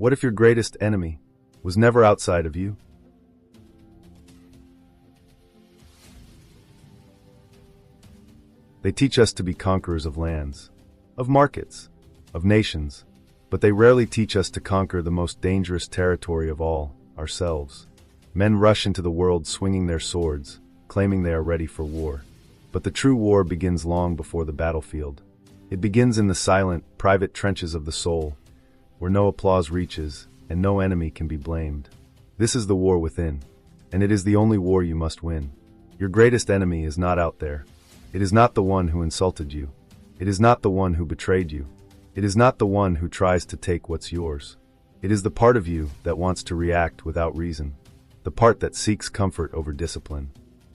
What if your greatest enemy was never outside of you? They teach us to be conquerors of lands, of markets, of nations, but they rarely teach us to conquer the most dangerous territory of all, ourselves. Men rush into the world swinging their swords, claiming they are ready for war. But the true war begins long before the battlefield. It begins in the silent, private trenches of the soul, where no applause reaches and no enemy can be blamed. This is the war within, and it is the only war you must win. Your greatest enemy is not out there. It is not the one who insulted you. It is not the one who betrayed you. It is not the one who tries to take what's yours. It is the part of you that wants to react without reason, the part that seeks comfort over discipline,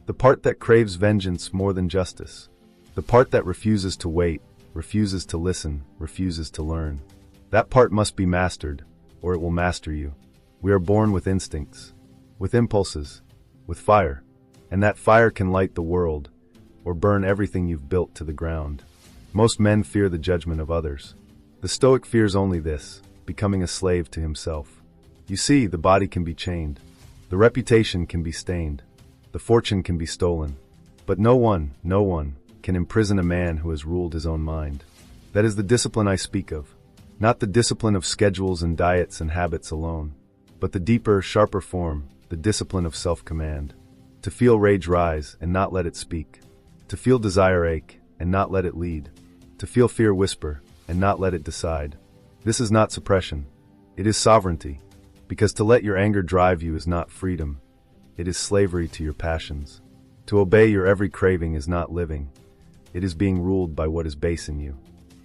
the part that craves vengeance more than justice, the part that refuses to wait, refuses to listen, refuses to learn. That part must be mastered, or it will master you. We are born with instincts, with impulses, with fire, and that fire can light the world, or burn everything you've built to the ground. Most men fear the judgment of others. The Stoic fears only this, becoming a slave to himself. You see, the body can be chained, the reputation can be stained, the fortune can be stolen, but no one can imprison a man who has ruled his own mind. That is the discipline I speak of, not the discipline of schedules and diets and habits alone, but the deeper, sharper form, the discipline of self-command. To feel rage rise and not let it speak. To feel desire ache and not let it lead. To feel fear whisper and not let it decide. This is not suppression. It is sovereignty. Because to let your anger drive you is not freedom. It is slavery to your passions. To obey your every craving is not living. It is being ruled by what is base in you.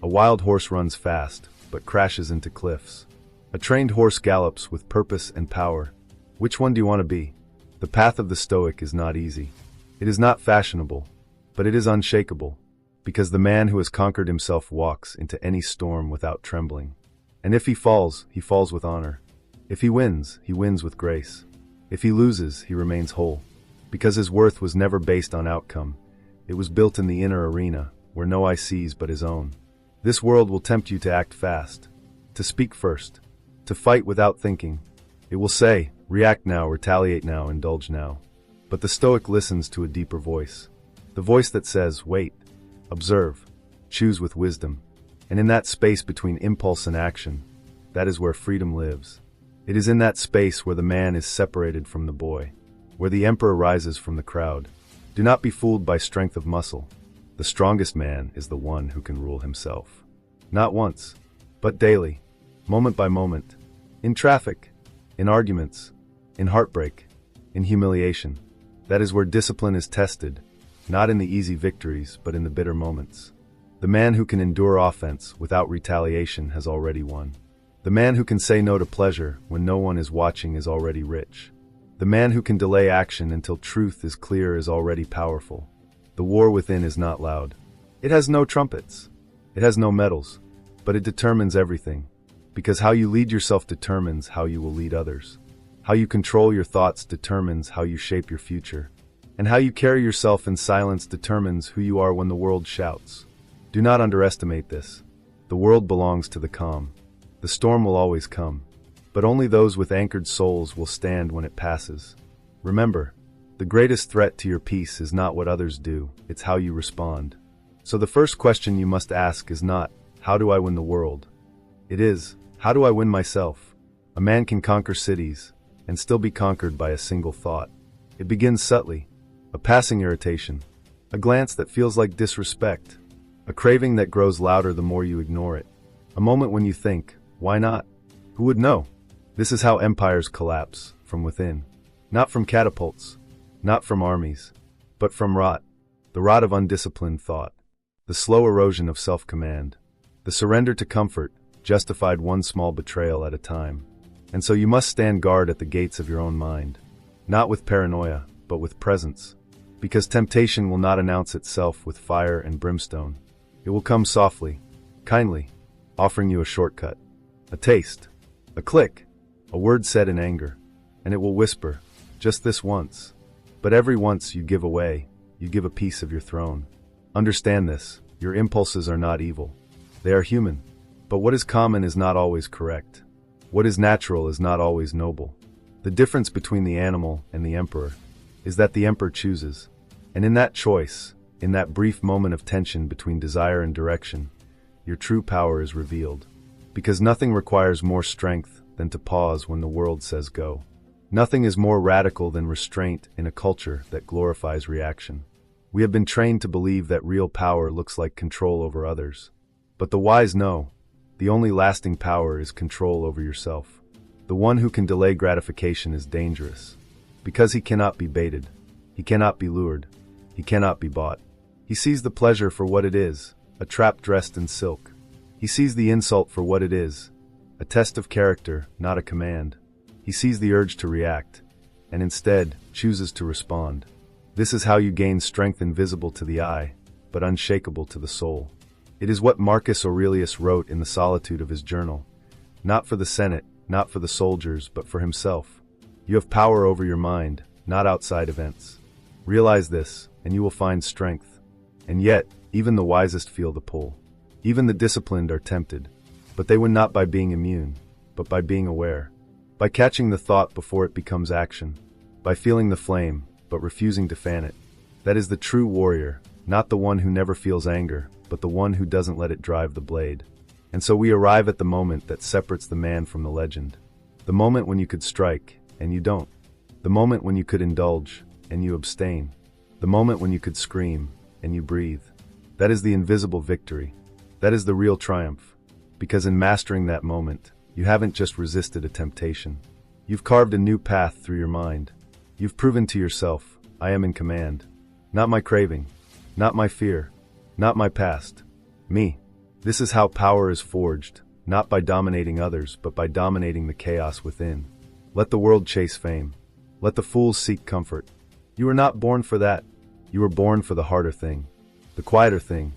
A wild horse runs fast, but crashes into cliffs. A trained horse gallops with purpose and power. Which one do you want to be? The path of the Stoic is not easy. It is not fashionable, but it is unshakable, because the man who has conquered himself walks into any storm without trembling. And if he falls with honor. If he wins with grace. If he loses, he remains whole, because his worth was never based on outcome. It was built in the inner arena, where no eye sees but his own. This world will tempt you to act fast, to speak first, to fight without thinking. It will say, react now, retaliate now, indulge now. But the Stoic listens to a deeper voice. The voice that says, wait, observe, choose with wisdom. And in that space between impulse and action, that is where freedom lives. It is in that space where the man is separated from the boy, where the emperor rises from the crowd. Do not be fooled by strength of muscle. The strongest man is the one who can rule himself. Not once, but daily, moment by moment, in traffic, in arguments, in heartbreak, in humiliation. That is where discipline is tested, not in the easy victories, but in the bitter moments. The man who can endure offense without retaliation has already won. The man who can say no to pleasure when no one is watching is already rich. The man who can delay action until truth is clear is already powerful. The war within is not loud. It has no trumpets. It has no medals. But it determines everything. Because how you lead yourself determines how you will lead others. How you control your thoughts determines how you shape your future. And how you carry yourself in silence determines who you are when the world shouts. Do not underestimate this. The world belongs to the calm. The storm will always come, but only those with anchored souls will stand when it passes. Remember, the greatest threat to your peace is not what others do, it's how you respond. So the first question you must ask is not, how do I win the world? It is, how do I win myself? A man can conquer cities, and still be conquered by a single thought. It begins subtly, a passing irritation, a glance that feels like disrespect, a craving that grows louder the more you ignore it, a moment when you think, why not? Who would know? This is how empires collapse, from within. Not from catapults, not from armies, but from rot, the rot of undisciplined thought, the slow erosion of self-command, the surrender to comfort, justified one small betrayal at a time. And so you must stand guard at the gates of your own mind, not with paranoia, but with presence, because temptation will not announce itself with fire and brimstone. It will come softly, kindly, offering you a shortcut. A taste, a click, a word said in anger, and it will whisper, just this once. But every once you give away, you give a piece of your throne. Understand this, your impulses are not evil. They are human, but what is common is not always correct. What is natural is not always noble. The difference between the animal and the emperor is that the emperor chooses. And in that choice, in that brief moment of tension between desire and direction, your true power is revealed. Because nothing requires more strength than to pause when the world says go. Nothing is more radical than restraint in a culture that glorifies reaction. We have been trained to believe that real power looks like control over others. But the wise know, the only lasting power is control over yourself. The one who can delay gratification is dangerous. Because he cannot be baited. He cannot be lured. He cannot be bought. He sees the pleasure for what it is, a trap dressed in silk. He sees the insult for what it is, a test of character, not a command. He sees the urge to react, and instead chooses to respond. This is how you gain strength invisible to the eye, but unshakable to the soul. It is what Marcus Aurelius wrote in the solitude of his journal. Not for the Senate, not for the soldiers, but for himself. You have power over your mind, not outside events. Realize this, and you will find strength. And yet, even the wisest feel the pull. Even the disciplined are tempted. But they win not by being immune, but by being aware. By catching the thought before it becomes action. By feeling the flame, but refusing to fan it. That is the true warrior, not the one who never feels anger, but the one who doesn't let it drive the blade. And so we arrive at the moment that separates the man from the legend. The moment when you could strike, and you don't. The moment when you could indulge, and you abstain. The moment when you could scream, and you breathe. That is the invisible victory. That is the real triumph. Because in mastering that moment, you haven't just resisted a temptation. You've carved a new path through your mind. You've proven to yourself, I am in command. Not my craving. Not my fear. Not my past. Me. This is how power is forged, not by dominating others, but by dominating the chaos within. Let the world chase fame. Let the fools seek comfort. You were not born for that. You were born for the harder thing. The quieter thing.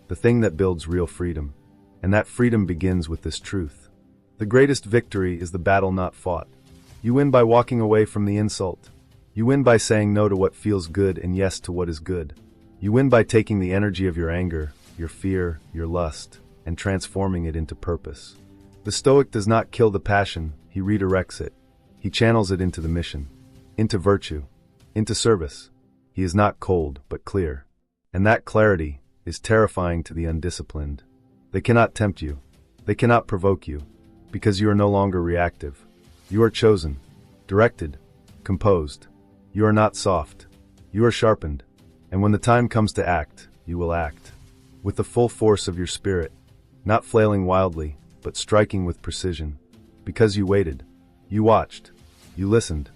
The thing that builds real freedom. And that freedom begins with this truth. The greatest victory is the battle not fought. You win by walking away from the insult. You win by saying no to what feels good and yes to what is good. You win by taking the energy of your anger, your fear, your lust, and transforming it into purpose. The Stoic does not kill the passion, he redirects it. He channels it into the mission, into virtue, into service. He is not cold, but clear. And that clarity is terrifying to the undisciplined. They cannot tempt you. They cannot provoke you, because you are no longer reactive. You are chosen, directed, composed. You are not soft. You are sharpened. And when the time comes to act, you will act. With the full force of your spirit, not flailing wildly, but striking with precision. Because you waited. You watched. You listened.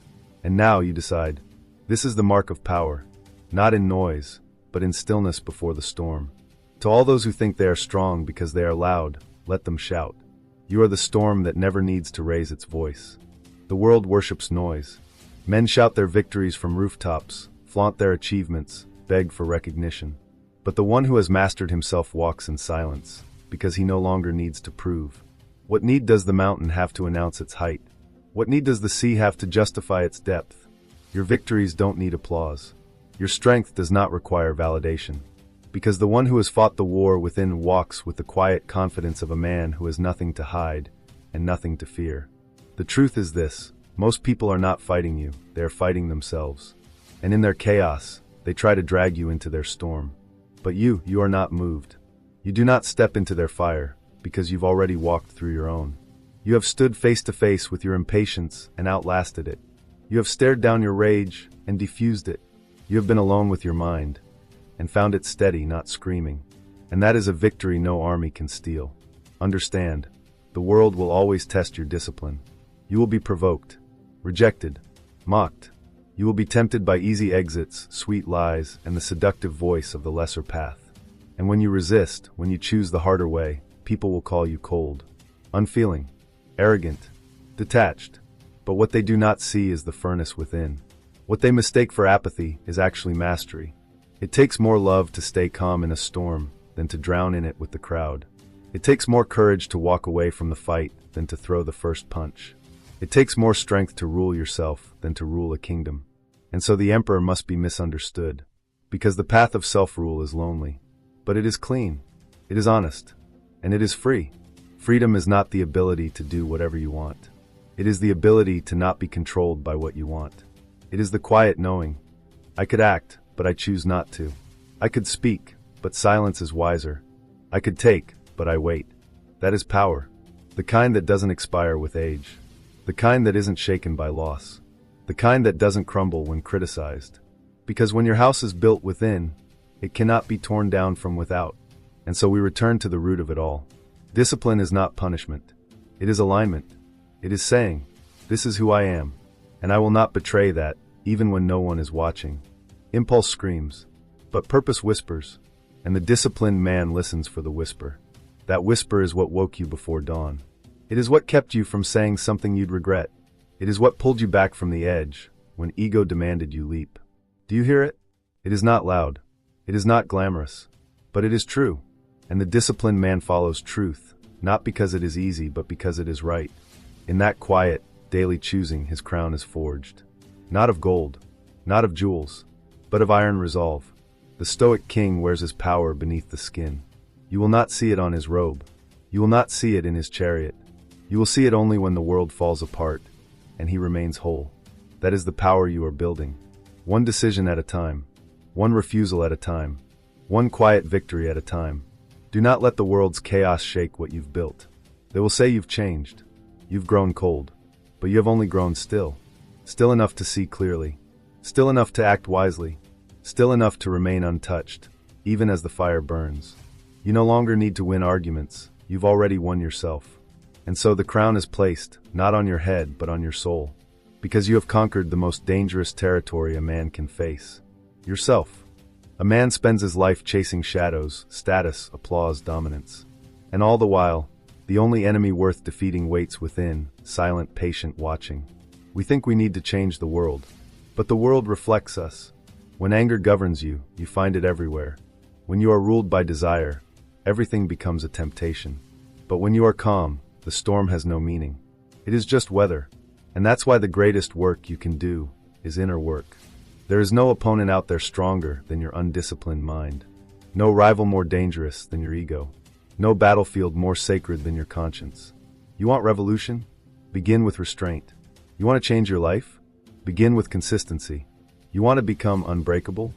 And now you decide. This is the mark of power. Not in noise, but in stillness before the storm. To all those who think they are strong because they are loud, let them shout. You are the storm that never needs to raise its voice. The world worships noise. Men shout their victories from rooftops, flaunt their achievements, beg for recognition. But the one who has mastered himself walks in silence, because he no longer needs to prove. What need does the mountain have to announce its height? What need does the sea have to justify its depth? Your victories don't need applause. Your strength does not require validation. Because the one who has fought the war within walks with the quiet confidence of a man who has nothing to hide and nothing to fear. The truth is this, most people are not fighting you, they are fighting themselves. And in their chaos, they try to drag you into their storm. But you are not moved. You do not step into their fire, because you've already walked through your own. You have stood face to face with your impatience and outlasted it. You have stared down your rage and diffused it. You have been alone with your mind, and found it steady, not screaming. And that is a victory no army can steal. Understand, the world will always test your discipline. You will be provoked, rejected, mocked. You will be tempted by easy exits, sweet lies, and the seductive voice of the lesser path. And when you resist, when you choose the harder way, people will call you cold, unfeeling, arrogant, detached. But what they do not see is the furnace within. What they mistake for apathy is actually mastery. It takes more love to stay calm in a storm than to drown in it with the crowd. It takes more courage to walk away from the fight than to throw the first punch. It takes more strength to rule yourself than to rule a kingdom. And so the emperor must be misunderstood, because the path of self-rule is lonely. But it is clean, it is honest, and it is free. Freedom is not the ability to do whatever you want. It is the ability to not be controlled by what you want. It is the quiet knowing, I could act, but I choose not to. I could speak, but silence is wiser. I could take, but I wait. That is power. The kind that doesn't expire with age. The kind that isn't shaken by loss. The kind that doesn't crumble when criticized. Because when your house is built within, it cannot be torn down from without. And so we return to the root of it all. Discipline is not punishment. It is alignment. It is saying, this is who I am, and I will not betray that, even when no one is watching. Impulse screams, but purpose whispers, and the disciplined man listens for the whisper. That whisper is what woke you before dawn. It is what kept you from saying something you'd regret. It is what pulled you back from the edge, when ego demanded you leap. Do you hear it? It is not loud. It is not glamorous. But it is true. And the disciplined man follows truth, not because it is easy, but because it is right. In that quiet, daily choosing, his crown is forged. Not of gold, not of jewels, but of iron resolve. The Stoic king wears his power beneath the skin. You will not see it on his robe. You will not see it in his chariot. You will see it only when the world falls apart, and he remains whole. That is the power you are building. One decision at a time. One refusal at a time. One quiet victory at a time. Do not let the world's chaos shake what you've built. They will say you've changed. You've grown cold. But you have only grown still. Still enough to see clearly. Still enough to act wisely. Still enough to remain untouched, even as the fire burns. You no longer need to win arguments. You've already won yourself. And so the crown is placed, not on your head, but on your soul. Because you have conquered the most dangerous territory a man can face. Yourself. A man spends his life chasing shadows, status, applause, dominance. And all the while, the only enemy worth defeating waits within, silent, patient, watching. We think we need to change the world. But the world reflects us. When anger governs you, you find it everywhere. When you are ruled by desire, everything becomes a temptation. But when you are calm, the storm has no meaning. It is just weather. And that's why the greatest work you can do is inner work. There is no opponent out there stronger than your undisciplined mind. No rival more dangerous than your ego. No battlefield more sacred than your conscience. You want revolution? Begin with restraint. You want to change your life? Begin with consistency. You want to become unbreakable?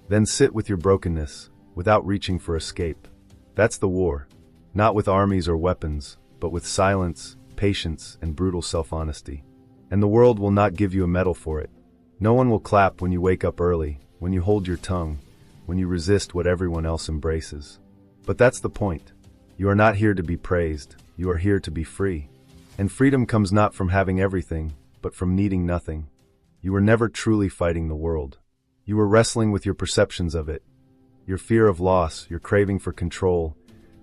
Then sit with your brokenness, without reaching for escape. That's the war. Not with armies or weapons, but with silence, patience, and brutal self-honesty. And the world will not give you a medal for it. No one will clap when you wake up early, when you hold your tongue, when you resist what everyone else embraces. But that's the point. You are not here to be praised. You are here to be free. And freedom comes not from having everything, but from needing nothing. You were never truly fighting the world. You were wrestling with your perceptions of it. Your fear of loss, your craving for control,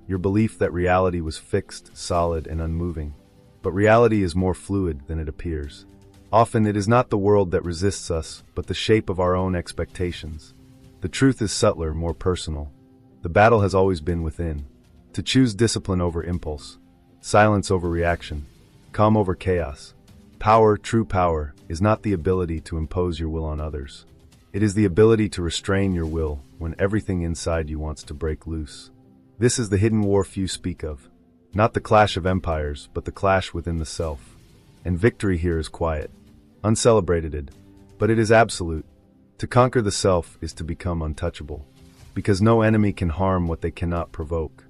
your belief that reality was fixed, solid, and unmoving. But reality is more fluid than it appears. Often it is not the world that resists us, but the shape of our own expectations. The truth is subtler, more personal. The battle has always been within. To choose discipline over impulse, silence over reaction, calm over chaos. Power, true power, is not the ability to impose your will on others. It is the ability to restrain your will when everything inside you wants to break loose. This is the hidden war few speak of. Not the clash of empires, but the clash within the self. And victory here is quiet, uncelebrated, but it is absolute. To conquer the self is to become untouchable, because no enemy can harm what they cannot provoke.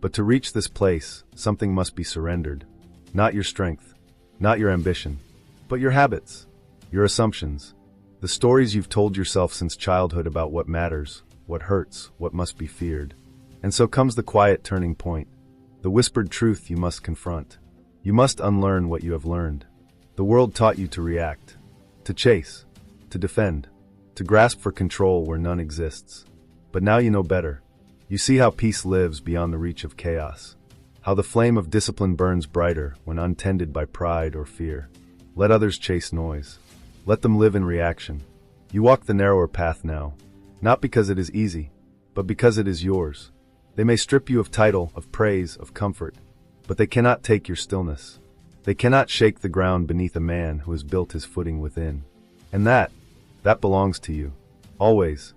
But to reach this place, something must be surrendered. Not your strength, not your ambition, but your habits, your assumptions, the stories you've told yourself since childhood about what matters, what hurts, what must be feared. And so comes the quiet turning point, the whispered truth you must confront. You must unlearn what you have learned. The world taught you to react, to chase, to defend, to grasp for control where none exists. But now you know better. You see how peace lives beyond the reach of chaos. How the flame of discipline burns brighter when untended by pride or fear. Let others chase noise. Let them live in reaction. You walk the narrower path now, not because it is easy, but because it is yours. They may strip you of title, of praise, of comfort, but they cannot take your stillness. They cannot shake the ground beneath a man who has built his footing within. And that belongs to you. Always.